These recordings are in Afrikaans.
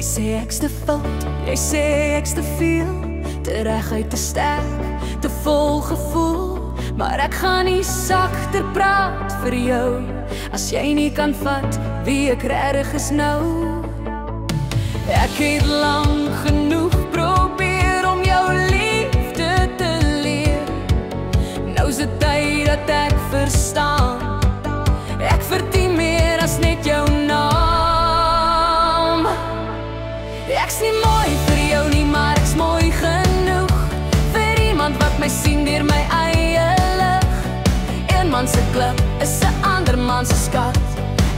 Jy sê ek's te fout, jy sê ek's te veel, te reguit, te sterk, te vol gevoel. Maar ek gaan nie sagter praat vir jou as jy nie kan vat wie ek regtig is nou. Ek het lang genoeg probeer om jou liefde te leer. Nou is dit tyd dat ek verstaan, ek verdien meer as net jou naam. Ek's nie mooi vir jou nie, maar ek's mooi genoeg vir iemand wat my sien deur my eie lig. Een man se klip is 'n ander man se skat.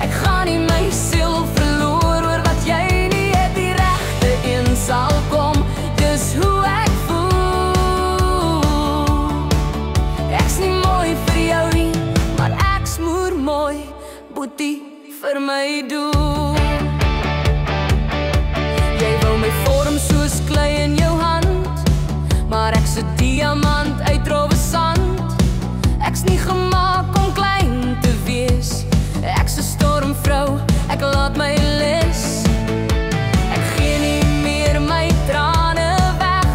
Ek gaan nie my siel verloor oor wat jy nie het. Die regte een sal kom, dis hoe ek voel. Ek's nie mooi vir jou nie, maar ek smoer mooi, boetie, vir my doel. Jy wou my vorm soos klei in jou hand, maar ek's 'n diamant uit drowe sand. Ek's nie gemaak om klein te wees, ek's 'n stormvrou, ek laat my les. Ek gee nie meer my trane weg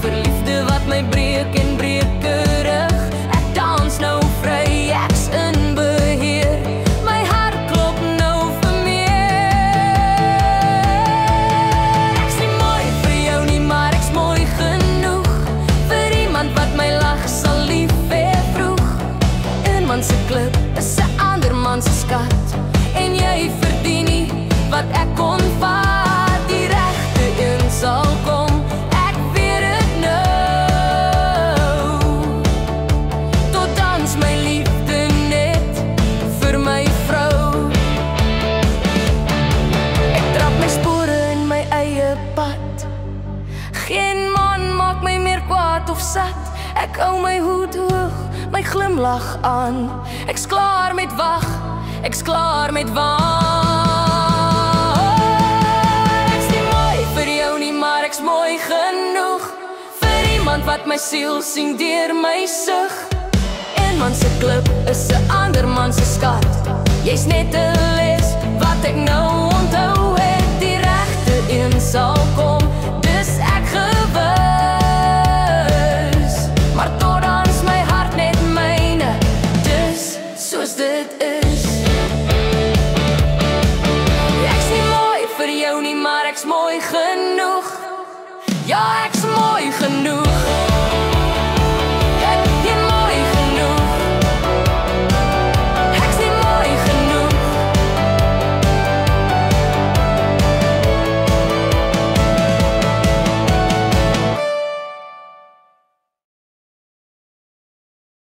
vir liefde wat my breek en brekerig. Ek dans nou vry, ek's in beheer, my hart klop nou vir meer. Ek's nie mooi vir jou nie, maar ek's mooi genoeg vir iemand wat my lag sal lief hê vroeg. Een man se klip is 'n ander man se skat, en jy verdien nie wat ek kon vat. Die regte een sal kom, ek weet dit nou. Tot dans my liefde net vir my vrou. Ek trap my spore in my eie pad, geen man maak my meer kwaad of sat. Ek hou my hoed hoog, my glimlach aan, ek's klaar met wag, ek's klaar met waan. Ek's nie mooi vir jou nie, maar ek's mooi genoeg vir iemand wat my siel sien deur my sug. Een man se klip is 'n ander man se skat, jy's net 'n les wat ek nou